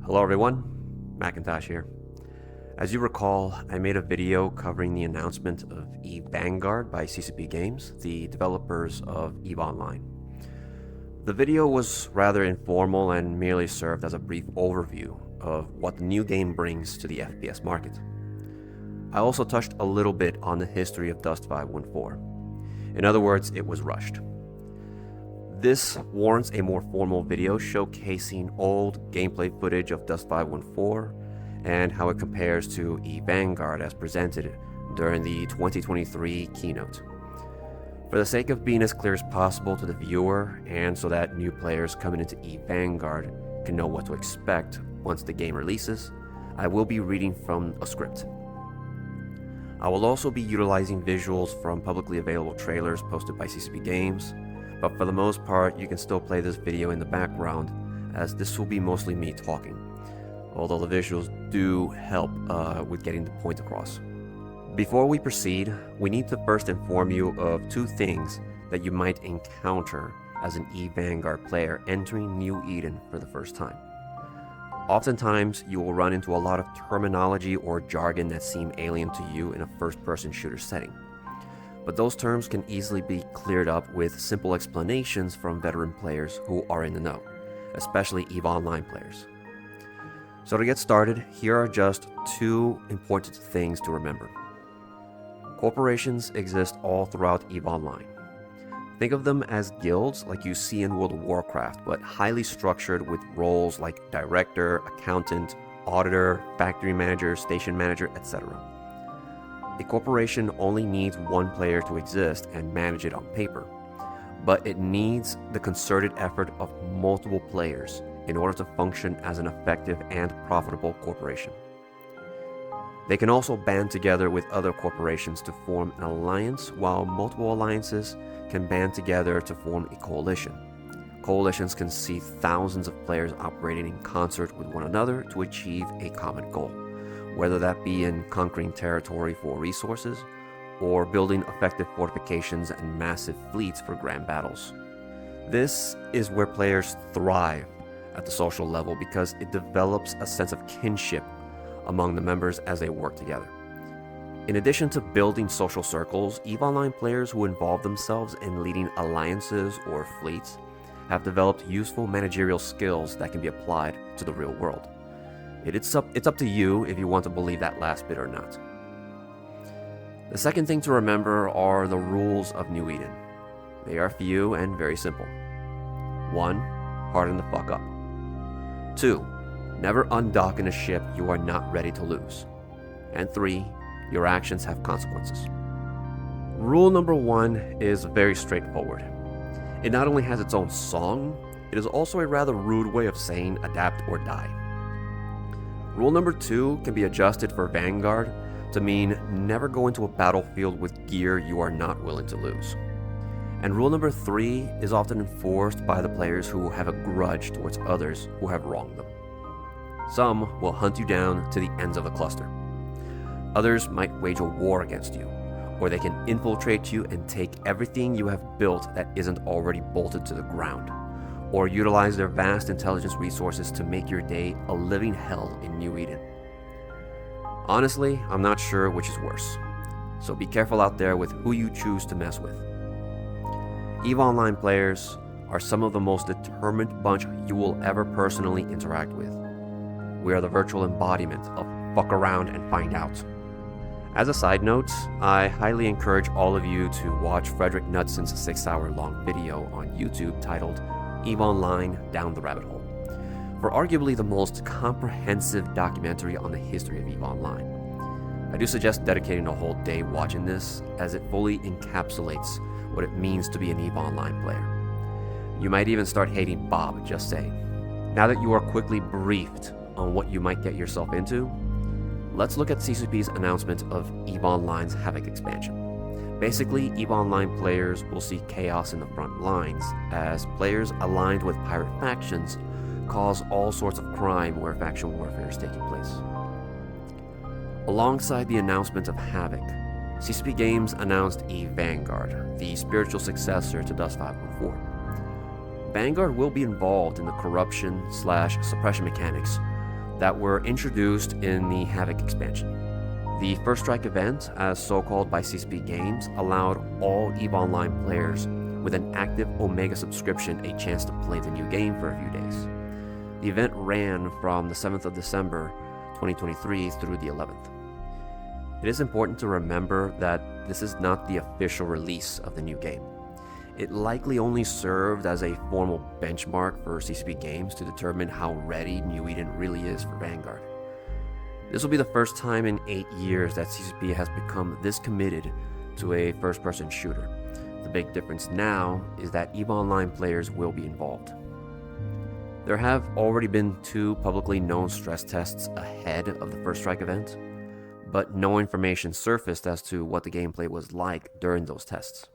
Hello everyone, Macintosh here. As you recall, I made a video covering the announcement of EVE Vanguard by CCP Games, the developers of EVE Online. The video was rather informal and merely served as a brief overview of what the new game brings to the FPS market. I also touched a little bit on the history of Dust 514. In other words, it was rushed. This warrants a more formal video showcasing old gameplay footage of Dust 514 and how it compares to EVE Vanguard as presented during the 2023 keynote. For the sake of being as clear as possible to the viewer and so that new players coming into EVE Vanguard can know what to expect once the game releases, I will be reading from a script. I will also be utilizing visuals from publicly available trailers posted by CCP Games, but for the most part, you can still play this video in the background, as this will be mostly me talking, although the visuals do help with getting the point across. Before we proceed, we need to first inform you of two things that you might encounter as an EVE Vanguard player entering New Eden for the first time. Oftentimes, you will run into a lot of terminology or jargon that seem alien to you in a first-person shooter setting. But those terms can easily be cleared up with simple explanations from veteran players who are in the know, especially EVE Online players. So to get started, here are just two important things to remember. Corporations exist all throughout EVE Online. Think of them as guilds like you see in World of Warcraft, but highly structured with roles like director, accountant, auditor, factory manager, station manager, etc. A corporation only needs one player to exist and manage it on paper, but it needs the concerted effort of multiple players in order to function as an effective and profitable corporation. They can also band together with other corporations to form an alliance, while multiple alliances can band together to form a coalition. Coalitions can see thousands of players operating in concert with one another to achieve a common goal, whether that be in conquering territory for resources or building effective fortifications and massive fleets for grand battles. This is where players thrive at the social level because it develops a sense of kinship among the members as they work together. In addition to building social circles, EVE Online players who involve themselves in leading alliances or fleets have developed useful managerial skills that can be applied to the real world. It's up to you if you want to believe that last bit or not. The second thing to remember are the rules of New Eden. They are few and very simple. 1. Harden the fuck up. 2. Never undock in a ship you are not ready to lose. And 3. Your actions have consequences. Rule number 1 is very straightforward. It not only has its own song, it is also a rather rude way of saying adapt or die. Rule number 2 can be adjusted for Vanguard to mean never go into a battlefield with gear you are not willing to lose. And rule number 3 is often enforced by the players who have a grudge towards others who have wronged them. Some will hunt you down to the ends of the cluster. Others might wage a war against you, or they can infiltrate you and take everything you have built that isn't already bolted to the ground, or utilize their vast intelligence resources to make your day a living hell in New Eden. Honestly, I'm not sure which is worse, so be careful out there with who you choose to mess with. EVE Online players are some of the most determined bunch you will ever personally interact with. We are the virtual embodiment of fuck around and find out. As a side note, I highly encourage all of you to watch Frederick Knutson's 6-hour-long video on YouTube titled EVE Online Down the Rabbit Hole, for arguably the most comprehensive documentary on the history of EVE Online. I do suggest dedicating a whole day watching this, as it fully encapsulates what it means to be an EVE Online player. You might even start hating Bob, just saying. Now that you are quickly briefed on what you might get yourself into, let's look at CCP's announcement of EVE Online's Havoc expansion. Basically, EVE Online players will see chaos in the front lines, as players aligned with pirate factions cause all sorts of crime where faction warfare is taking place. Alongside the announcement of Havoc, CCP Games announced EVE Vanguard, the spiritual successor to Dust 514. Vanguard will be involved in the corruption/suppression mechanics that were introduced in the Havoc expansion. The First Strike event, as so called by CCP Games, allowed all EVE Online players with an active Omega subscription a chance to play the new game for a few days. The event ran from the 7th of December 2023 through the 11th. It is important to remember that this is not the official release of the new game. It likely only served as a formal benchmark for CCP Games to determine how ready New Eden really is for Vanguard. This will be the first time in 8 years that CCP has become this committed to a first-person shooter. The big difference now is that EVE Online players will be involved. There have already been 2 publicly known stress tests ahead of the First Strike event, but no information surfaced as to what the gameplay was like during those tests.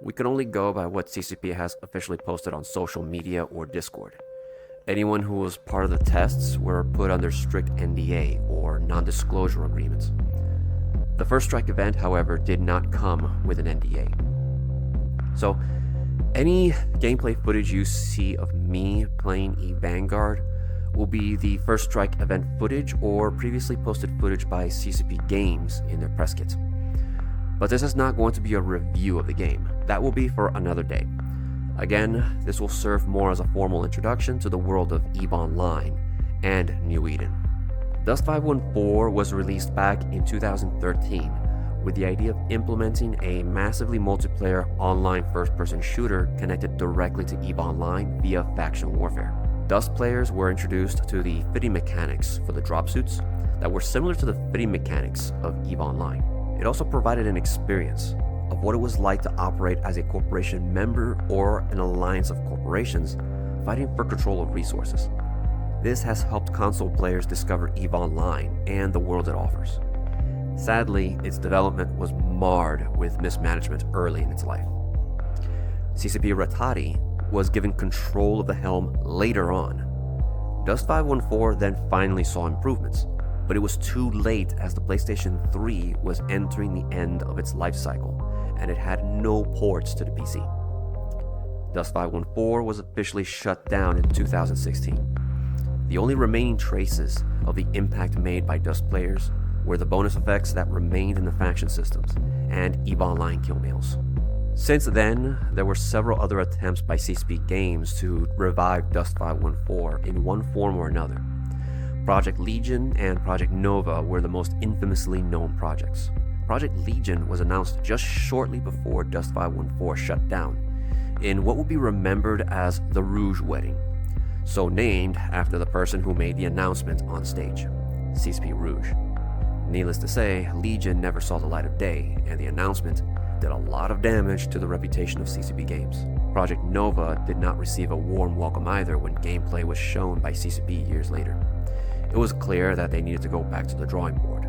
We can only go by what CCP has officially posted on social media or Discord. Anyone who was part of the tests were put under strict NDA or non-disclosure agreements. The First Strike event, however, did not come with an NDA. So, any gameplay footage you see of me playing EVE Vanguard will be the First Strike event footage or previously posted footage by CCP Games in their press kit. But this is not going to be a review of the game. That will be for another day. Again, this will serve more as a formal introduction to the world of EVE Online and New Eden. Dust 514 was released back in 2013 with the idea of implementing a massively multiplayer online first-person shooter connected directly to EVE Online via faction warfare. Dust players were introduced to the fitting mechanics for the drop suits that were similar to the fitting mechanics of EVE Online. It also provided an experience of what it was like to operate as a corporation member or an alliance of corporations fighting for control of resources. This has helped console players discover EVE Online and the world it offers. Sadly, its development was marred with mismanagement early in its life. CCP Rattati was given control of the helm later on. Dust 514 then finally saw improvements, but it was too late as the PlayStation 3 was entering the end of its life cycle, and it had no ports to the PC. Dust 514 was officially shut down in 2016. The only remaining traces of the impact made by Dust players were the bonus effects that remained in the faction systems and EVE Online kill mails. Since then, there were several other attempts by CCP Games to revive Dust 514 in one form or another. Project Legion and Project Nova were the most infamously known projects. Project Legion was announced just shortly before Dust 514 shut down, in what will be remembered as the Rouge Wedding, so named after the person who made the announcement on stage, CCP Rouge. Needless to say, Legion never saw the light of day, and the announcement did a lot of damage to the reputation of CCP Games. Project Nova did not receive a warm welcome either when gameplay was shown by CCP years later. It was clear that they needed to go back to the drawing board.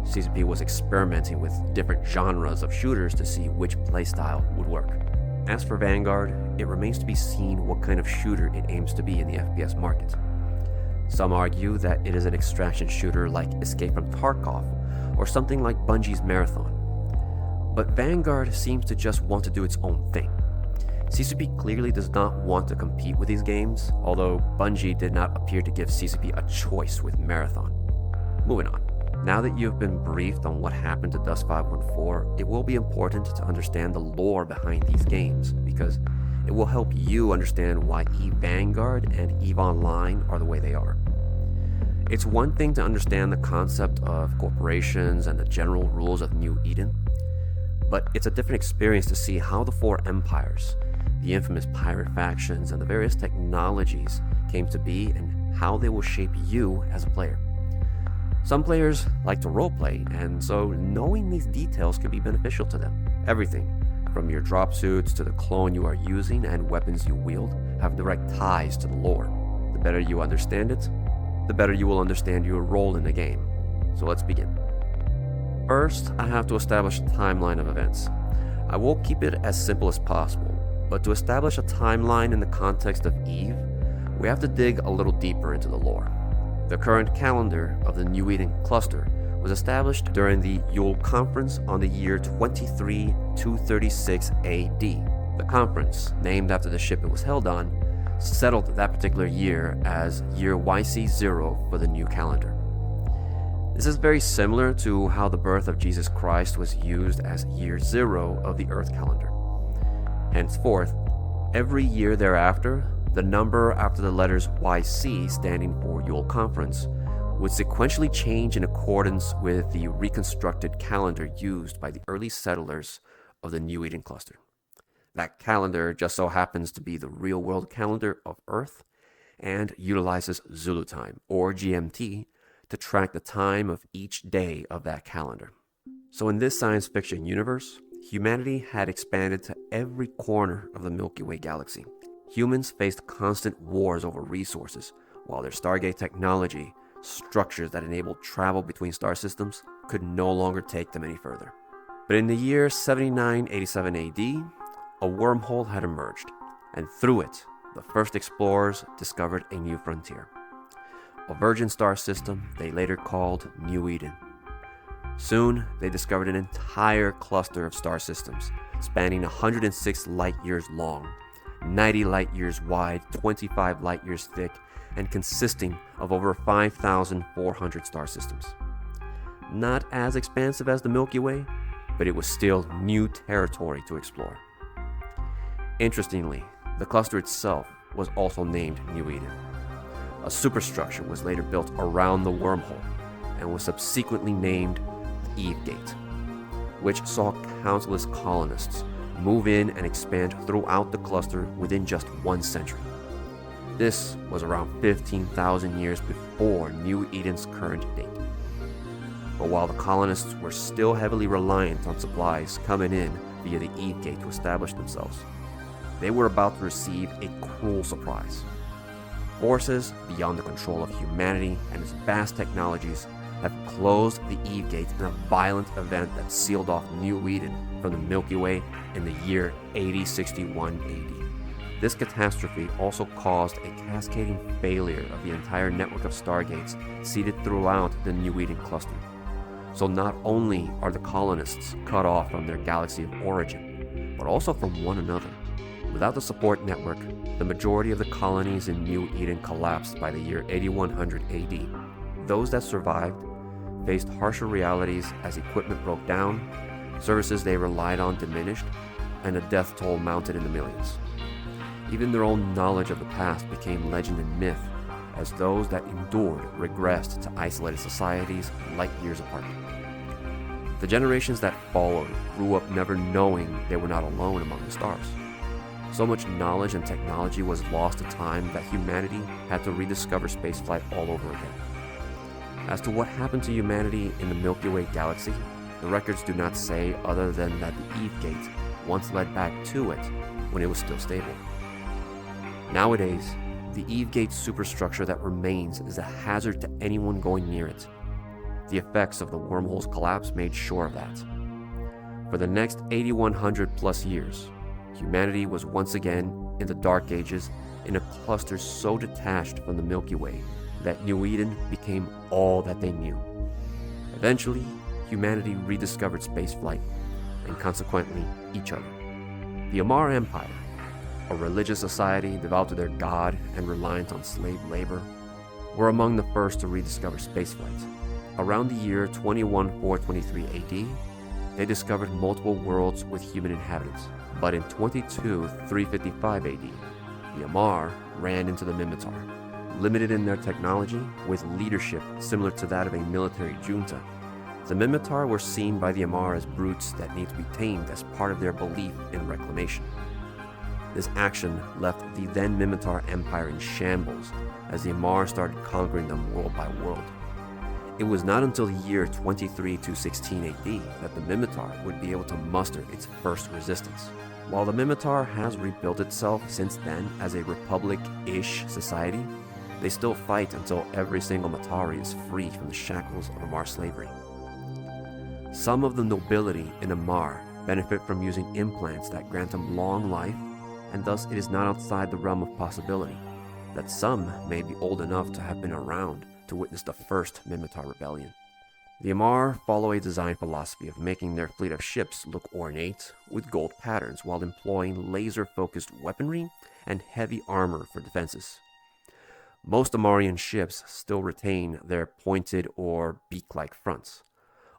CCP was experimenting with different genres of shooters to see which playstyle would work. As for Vanguard, it remains to be seen what kind of shooter it aims to be in the FPS market. Some argue that it is an extraction shooter like Escape from Tarkov, or something like Bungie's Marathon. But Vanguard seems to just want to do its own thing. CCP clearly does not want to compete with these games, although Bungie did not appear to give CCP a choice with Marathon. Moving on. Now that you've been briefed on what happened to Dust 514, it will be important to understand the lore behind these games, because it will help you understand why EVE Vanguard and EVE Online are the way they are. It's one thing to understand the concept of corporations and the general rules of New Eden, but it's a different experience to see how the four empires, the infamous pirate factions, and the various technologies came to be and how they will shape you as a player. Some players like to roleplay, and so knowing these details can be beneficial to them. Everything, from your drop suits to the clone you are using and weapons you wield, have direct ties to the lore. The better you understand it, the better you will understand your role in the game. So let's begin. First, I have to establish a timeline of events. I will keep it as simple as possible, but to establish a timeline in the context of EVE, we have to dig a little deeper into the lore. The current calendar of the New Eden cluster was established during the Yule Conference on the year 23236 AD. The conference, named after the ship it was held on, settled that particular year as year YC0 for the new calendar. This is very similar to how the birth of Jesus Christ was used as year 0 of the Earth calendar. Henceforth, every year thereafter, the number after the letters YC, standing for Yule Conference, would sequentially change in accordance with the reconstructed calendar used by the early settlers of the New Eden cluster. That calendar just so happens to be the real-world calendar of Earth and utilizes Zulu time, or GMT, to track the time of each day of that calendar. So in this science fiction universe, humanity had expanded to every corner of the Milky Way galaxy. Humans faced constant wars over resources, while their Stargate technology, structures that enabled travel between star systems, could no longer take them any further. But in the year 7987 AD, a wormhole had emerged, and through it, the first explorers discovered a new frontier. A virgin star system they later called New Eden. Soon, they discovered an entire cluster of star systems, spanning 106 light-years long, 90 light-years wide, 25 light-years thick, and consisting of over 5,400 star systems. Not as expansive as the Milky Way, but it was still new territory to explore. Interestingly, the cluster itself was also named New Eden. A superstructure was later built around the wormhole and was subsequently named the EVE Gate, which saw countless colonists move in and expand throughout the cluster within just 1 century. This was around 15,000 years before New Eden's current date. But while the colonists were still heavily reliant on supplies coming in via the EVE Gate to establish themselves, they were about to receive a cruel surprise. Forces beyond the control of humanity and its vast technologies have closed the EVE Gate in a violent event that sealed off New Eden from the Milky Way in the year 8061 AD. This catastrophe also caused a cascading failure of the entire network of stargates seated throughout the New Eden cluster. So not only are the colonists cut off from their galaxy of origin, but also from one another. Without the support network, the majority of the colonies in New Eden collapsed by the year 8100 AD. Those that survived faced harsher realities as equipment broke down, services they relied on diminished, and a death toll mounted in the millions. Even their own knowledge of the past became legend and myth, as those that endured regressed to isolated societies light years apart. The generations that followed grew up never knowing they were not alone among the stars. So much knowledge and technology was lost to time that humanity had to rediscover spaceflight all over again. As to what happened to humanity in the Milky Way galaxy, the records do not say other than that the EVE Gate once led back to it when it was still stable. Nowadays, the EVE Gate superstructure that remains is a hazard to anyone going near it. The effects of the wormhole's collapse made sure of that. For the next 8,100 plus years, humanity was once again in the Dark Ages in a cluster so detached from the Milky Way that New Eden became all that they knew. Eventually, humanity rediscovered spaceflight, and consequently, each other. The Amar Empire, a religious society devout to their god and reliant on slave labor, were among the first to rediscover spaceflight. Around the year 21423 AD, they discovered multiple worlds with human inhabitants. But in 22355 AD, the Amar ran into the Minmatar. Limited in their technology, with leadership similar to that of a military junta, the Minmatar were seen by the Amar as brutes that need to be tamed as part of their belief in reclamation. This action left the then Minmatar Empire in shambles as the Amar started conquering them world by world. It was not until the year 23216 AD that the Minmatar would be able to muster its first resistance. While the Minmatar has rebuilt itself since then as a republic-ish society, they still fight until every single Matari is free from the shackles of Amar slavery. Some of the nobility in Amar benefit from using implants that grant them long life, and thus it is not outside the realm of possibility that some may be old enough to have been around to witness the first Minmatar rebellion. The Amar follow a design philosophy of making their fleet of ships look ornate with gold patterns while employing laser-focused weaponry and heavy armor for defenses. Most Amarian ships still retain their pointed or beak-like fronts,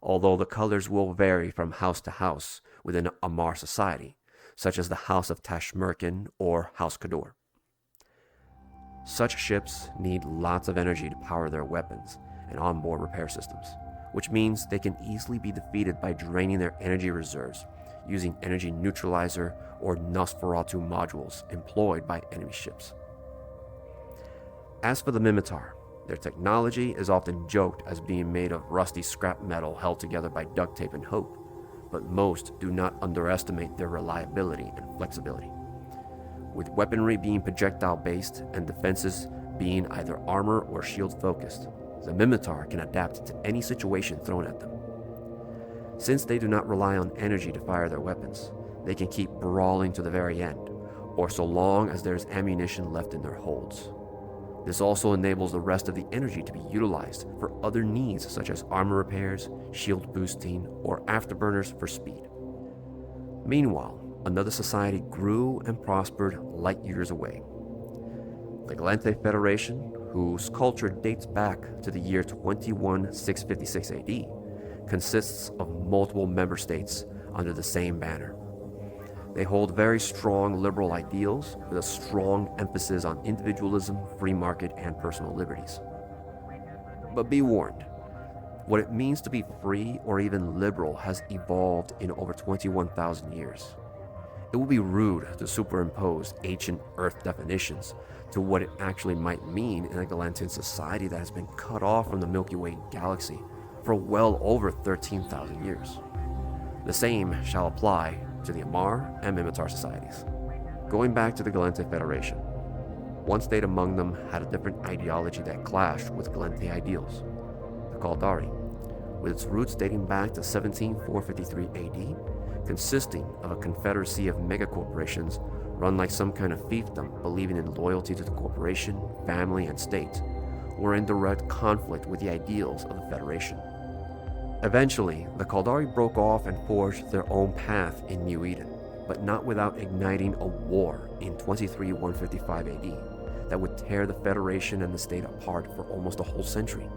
although the colors will vary from house to house within Amar society, such as the House of Tashmerkin or House Kador. Such ships need lots of energy to power their weapons and onboard repair systems, which means they can easily be defeated by draining their energy reserves using energy neutralizer or Nosferatu modules employed by enemy ships. As for the Mimitar, their technology is often joked as being made of rusty scrap metal held together by duct tape and hope, but most do not underestimate their reliability and flexibility. With weaponry being projectile-based and defenses being either armor or shield-focused, the Mimitar can adapt to any situation thrown at them. Since they do not rely on energy to fire their weapons, they can keep brawling to the very end, or so long as there is ammunition left in their holds. This also enables the rest of the energy to be utilized for other needs such as armor repairs, shield boosting, or afterburners for speed. Meanwhile, another society grew and prospered light years away. The Gallente Federation, whose culture dates back to the year 21656 AD, consists of multiple member states under the same banner. They hold very strong liberal ideals with a strong emphasis on individualism, free market, and personal liberties. But be warned, what it means to be free or even liberal has evolved in over 21,000 years. It will be rude to superimpose ancient Earth definitions to what it actually might mean in a Galantean society that has been cut off from the Milky Way galaxy for well over 13,000 years. The same shall apply to the Amar and Mimitar societies. Going back to the Gallente Federation, one state among them had a different ideology that clashed with Gallente ideals, the Caldari, with its roots dating back to 17453 AD, consisting of a confederacy of megacorporations run like some kind of fiefdom, believing in loyalty to the corporation, family, and state, were in direct conflict with the ideals of the Federation. Eventually, the Caldari broke off and forged their own path in New Eden, but not without igniting a war in 155 AD that would tear the Federation and the state apart for almost a whole century.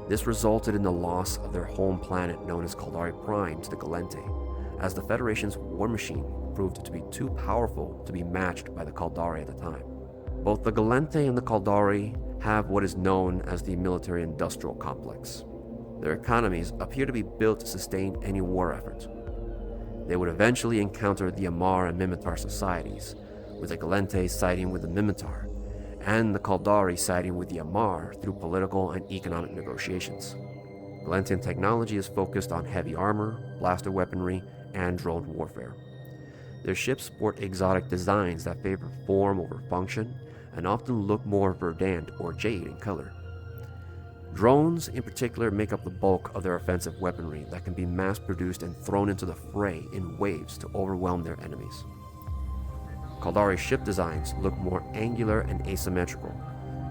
This resulted in the loss of their home planet known as Caldari Prime to the Gallente, as the Federation's war machine proved to be too powerful to be matched by the Caldari at the time. Both the Gallente and the Caldari have what is known as the military-industrial complex. Their economies appear to be built to sustain any war effort. They would eventually encounter the Amar and Mimitar societies, with the Gallente siding with the Mimitar, and the Caldari siding with the Amar through political and economic negotiations. Gallantean technology is focused on heavy armor, blaster weaponry, and drone warfare. Their ships sport exotic designs that favor form over function, and often look more verdant or jade in color. Drones, in particular, make up the bulk of their offensive weaponry that can be mass-produced and thrown into the fray in waves to overwhelm their enemies. Caldari ship designs look more angular and asymmetrical.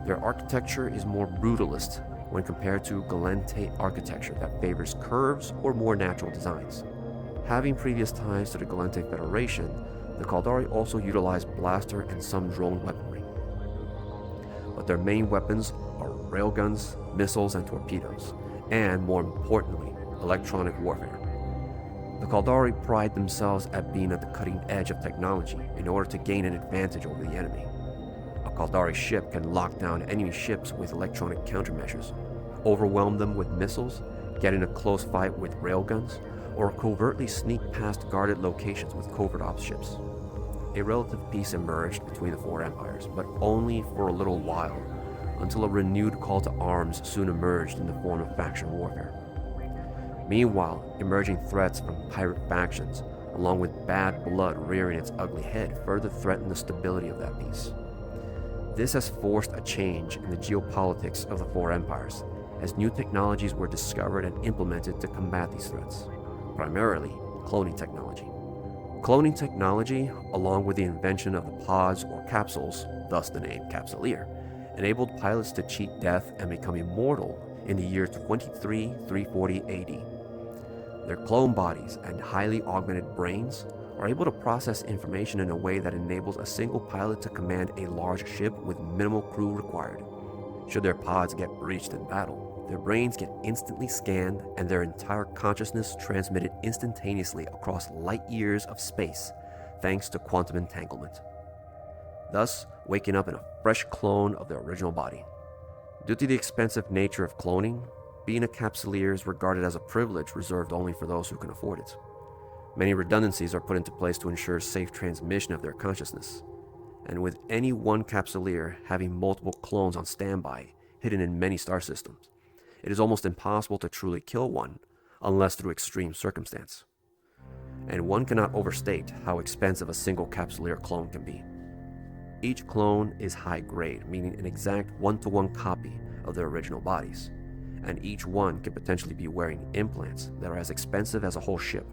Their architecture is more brutalist when compared to Gallente architecture that favors curves or more natural designs. Having previous ties to the Gallente Federation, the Caldari also utilize blaster and some drone weaponry. But their main weapons are railguns, missiles, and torpedoes, and more importantly, electronic warfare. The Caldari pride themselves at being at the cutting edge of technology in order to gain an advantage over the enemy. A Caldari ship can lock down enemy ships with electronic countermeasures, overwhelm them with missiles, get in a close fight with railguns, or covertly sneak past guarded locations with covert ops ships. A relative peace emerged between the four empires, but only for a little while, until a renewed call to arms soon emerged in the form of faction warfare. Meanwhile, emerging threats from pirate factions, along with bad blood rearing its ugly head, further threatened the stability of that peace. This has forced a change in the geopolitics of the four empires, as new technologies were discovered and implemented to combat these threats, primarily cloning technology. Cloning technology, along with the invention of the pods or capsules, thus the name Capsuleer, enabled pilots to cheat death and become immortal in the year 2340 AD. Their clone bodies and highly augmented brains are able to process information in a way that enables a single pilot to command a large ship with minimal crew required. Should their pods get breached in battle, their brains get instantly scanned and their entire consciousness transmitted instantaneously across light years of space thanks to quantum entanglement, thus waking up in a fresh clone of their original body. Due to the expensive nature of cloning, being a capsuleer is regarded as a privilege reserved only for those who can afford it. Many redundancies are put into place to ensure safe transmission of their consciousness, and with any one capsuleer having multiple clones on standby, hidden in many star systems, it is almost impossible to truly kill one unless through extreme circumstance. And one cannot overstate how expensive a single capsuleer clone can be. Each clone is high grade, meaning an exact one-to-one copy of their original bodies, and each one can potentially be wearing implants that are as expensive as a whole ship.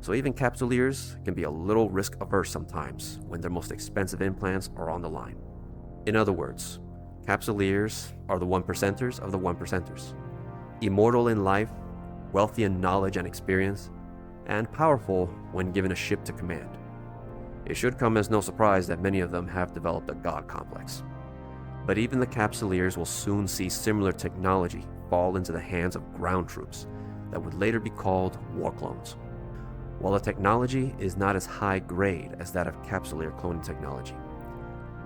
So even capsuleers can be a little risk-averse sometimes when their most expensive implants are on the line. In other words, capsuleers are the 1%ers of the 1%ers. Immortal in life, wealthy in knowledge and experience, and powerful when given a ship to command. It should come as no surprise that many of them have developed a god complex. But even the capsuleers will soon see similar technology fall into the hands of ground troops that would later be called war clones. While the technology is not as high grade as that of capsuleer cloning technology,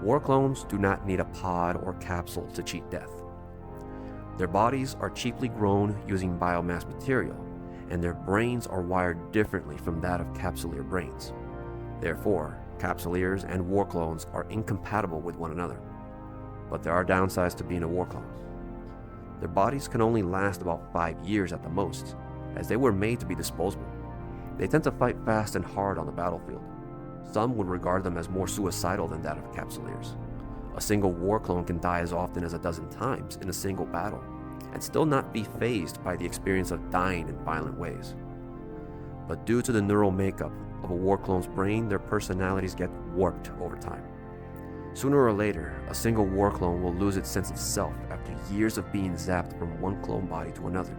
war clones do not need a pod or capsule to cheat death. Their bodies are cheaply grown using biomass material, and their brains are wired differently from that of capsuleer brains. Therefore, capsuleers and war clones are incompatible with one another. But there are downsides to being a war clone. Their bodies can only last about 5 years at the most, as they were made to be disposable. They tend to fight fast and hard on the battlefield. Some would regard them as more suicidal than that of capsuleers. A single war clone can die as often as a dozen times in a single battle, and still not be fazed by the experience of dying in violent ways. But due to the neural makeup of a war clone's brain, their personalities get warped over time. Sooner or later, a single war clone will lose its sense of self after years of being zapped from one clone body to another.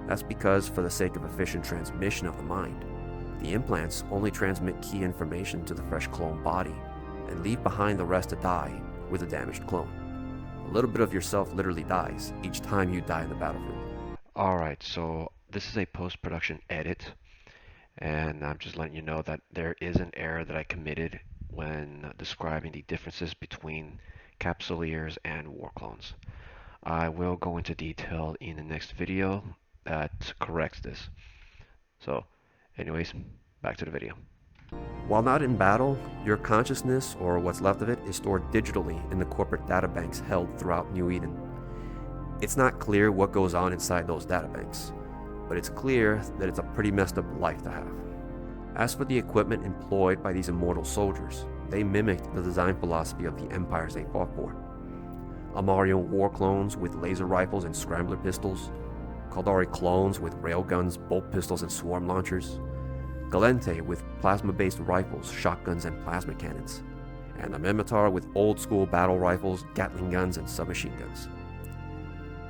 That's because, for the sake of efficient transmission of the mind, the implants only transmit key information to the fresh clone body and leave behind the rest to die with a damaged clone. A little bit of yourself literally dies each time you die in the battlefield. Alright, so this is a post-production edit, and I'm just letting you know that there is an error that I committed when describing the differences between capsuleers and war clones. I will go into detail in the next video that corrects this. So, anyways, back to the video. While not in battle, your consciousness, or what's left of it, is stored digitally in the corporate databanks held throughout New Eden. It's not clear what goes on inside those databanks, but it's clear that it's a pretty messed up life to have. As for the equipment employed by these immortal soldiers, they mimicked the design philosophy of the empires they fought for. Amarian war clones with laser rifles and scrambler pistols, Caldari clones with railguns, bolt pistols, and swarm launchers, Galente with plasma-based rifles, shotguns, and plasma cannons, and the Mimitar with old-school battle rifles, Gatling guns, and submachine guns.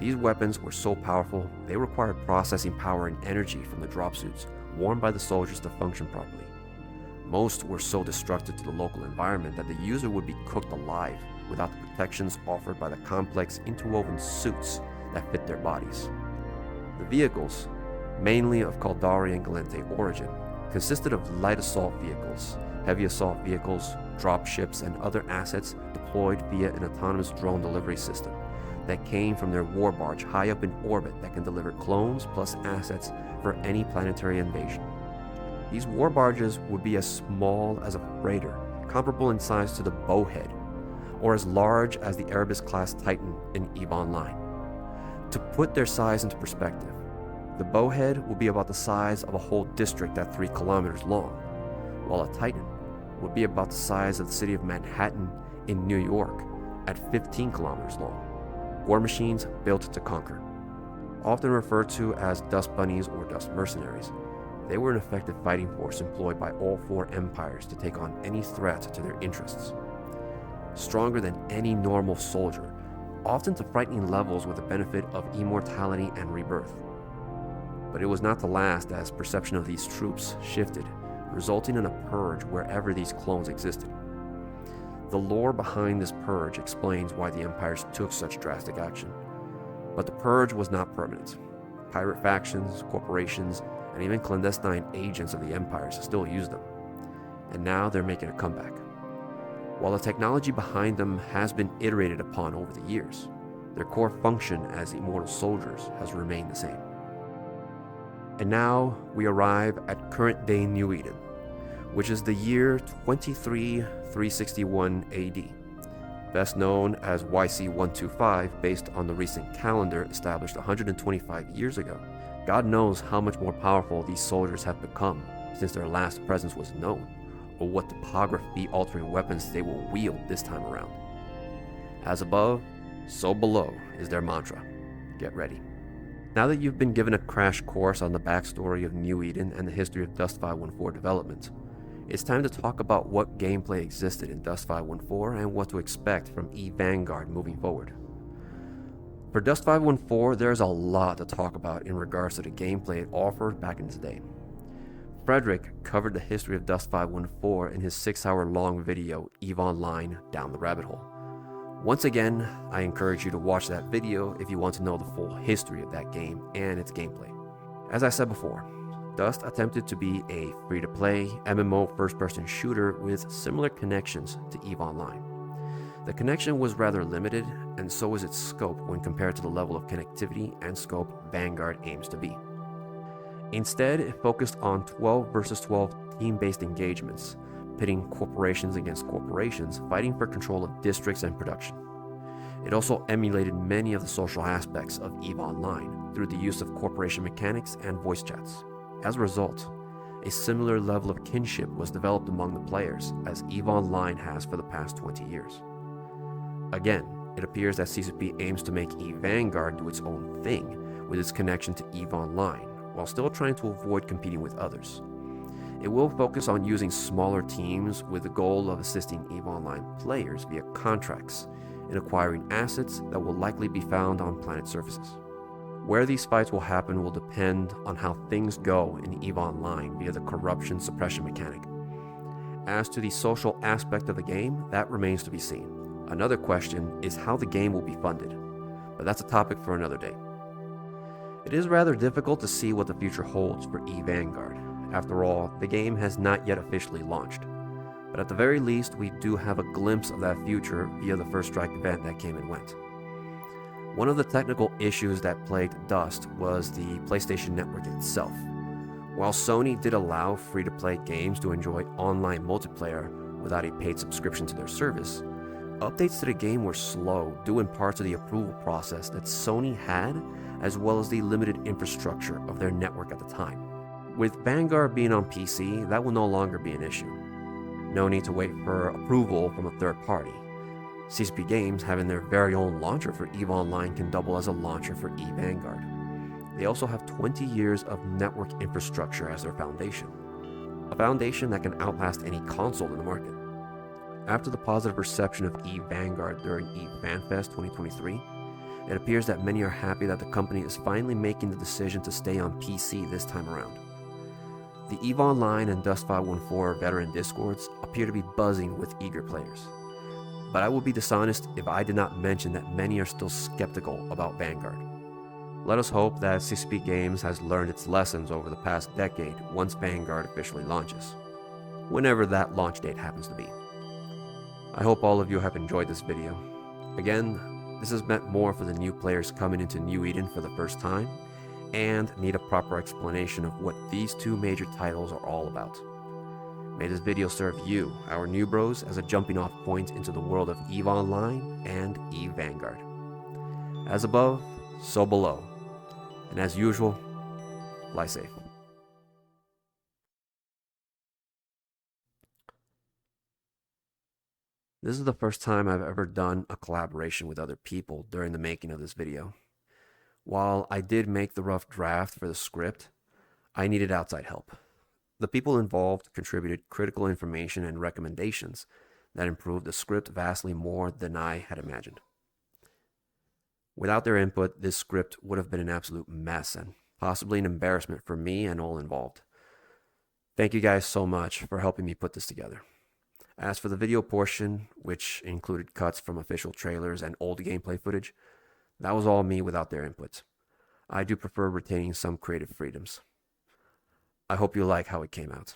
These weapons were so powerful, they required processing power and energy from the drop suits worn by the soldiers to function properly. Most were so destructive to the local environment that the user would be cooked alive without the protections offered by the complex interwoven suits that fit their bodies. The vehicles, mainly of Caldari and Galente origin, consisted of light assault vehicles, heavy assault vehicles, drop ships, and other assets deployed via an autonomous drone delivery system that came from their war barge high up in orbit that can deliver clones plus assets for any planetary invasion. These war barges would be as small as a freighter, comparable in size to the Bowhead, or as large as the Erebus-class Titan in EVE Online. To put their size into perspective, the Bowhead would be about the size of a whole district at 3 kilometers long, while a Titan would be about the size of the city of Manhattan in New York at 15 kilometers long. War machines built to conquer. Often referred to as dust bunnies or dust mercenaries, they were an effective fighting force employed by all 4 empires to take on any threat to their interests. Stronger than any normal soldier, often to frightening levels with the benefit of immortality and rebirth. But it was not to last, as perception of these troops shifted, resulting in a purge wherever these clones existed. The lore behind this purge explains why the empires took such drastic action. But the purge was not permanent. Pirate factions, corporations, and even clandestine agents of the empires still used them. And now they're making a comeback. While the technology behind them has been iterated upon over the years, their core function as immortal soldiers has remained the same. And now we arrive at current day New Eden, which is the year 2361 AD, best known as YC125 based on the recent calendar established 125 years ago. God knows how much more powerful these soldiers have become since their last presence was known, or what topography-altering weapons they will wield this time around. As above, so below is their mantra. Get ready. Now that you've been given a crash course on the backstory of New Eden and the history of Dust 514 development, it's time to talk about what gameplay existed in Dust 514 and what to expect from EVE Vanguard moving forward. For Dust 514, there's a lot to talk about in regards to the gameplay it offered back in its day. Frederick covered the history of Dust 514 in his 6-hour-long video, EVE Online, Down the Rabbit Hole. Once again, I encourage you to watch that video if you want to know the full history of that game and its gameplay. As I said before, Dust attempted to be a free-to-play MMO first-person shooter with similar connections to EVE Online. The connection was rather limited, and so was its scope when compared to the level of connectivity and scope Vanguard aims to be. Instead, it focused on 12 versus 12 team-based engagements, pitting corporations against corporations, fighting for control of districts and production. It also emulated many of the social aspects of EVE Online through the use of corporation mechanics and voice chats. As a result, a similar level of kinship was developed among the players as EVE Online has for the past 20 years. Again, it appears that CCP aims to make EVE Vanguard do its own thing with its connection to EVE Online, while still trying to avoid competing with others. It will focus on using smaller teams with the goal of assisting EVE Online players via contracts in acquiring assets that will likely be found on planet surfaces. Where these fights will happen will depend on how things go in EVE Online via the corruption suppression mechanic. As to the social aspect of the game, that remains to be seen. Another question is how the game will be funded, but that's a topic for another day. It is rather difficult to see what the future holds for EVE Vanguard. After all, the game has not yet officially launched. But at the very least, we do have a glimpse of that future via the First Strike event that came and went. One of the technical issues that plagued Dust was the PlayStation Network itself. While Sony did allow free-to-play games to enjoy online multiplayer without a paid subscription to their service, updates to the game were slow due in part to the approval process that Sony had, as well as the limited infrastructure of their network at the time. With Vanguard being on PC, that will no longer be an issue. No need to wait for approval from a third party. CCP Games having their very own launcher for EVE Online can double as a launcher for EVE Vanguard. They also have 20 years of network infrastructure as their foundation. A foundation that can outlast any console in the market. After the positive reception of EVE Vanguard during EVE FanFest 2023, it appears that many are happy that the company is finally making the decision to stay on PC this time around. The EVE Online and Dust 514 veteran discords appear to be buzzing with eager players. But I would be dishonest if I did not mention that many are still skeptical about Vanguard. Let us hope that CCP Games has learned its lessons over the past decade once Vanguard officially launches, whenever that launch date happens to be. I hope all of you have enjoyed this video. Again, this is meant more for the new players coming into New Eden for the first time, and need a proper explanation of what these two major titles are all about. May this video serve you, our Newbros, as a jumping off point into the world of EVE Online and EVE Vanguard. As above, so below. And as usual, fly safe. This is the first time I've ever done a collaboration with other people during the making of this video. While I did make the rough draft for the script, I needed outside help. The people involved contributed critical information and recommendations that improved the script vastly more than I had imagined. Without their input, this script would have been an absolute mess and possibly an embarrassment for me and all involved. Thank you guys so much for helping me put this together. As for the video portion, which included cuts from official trailers and old gameplay footage, that was all me without their input. I do prefer retaining some creative freedoms. I hope you like how it came out.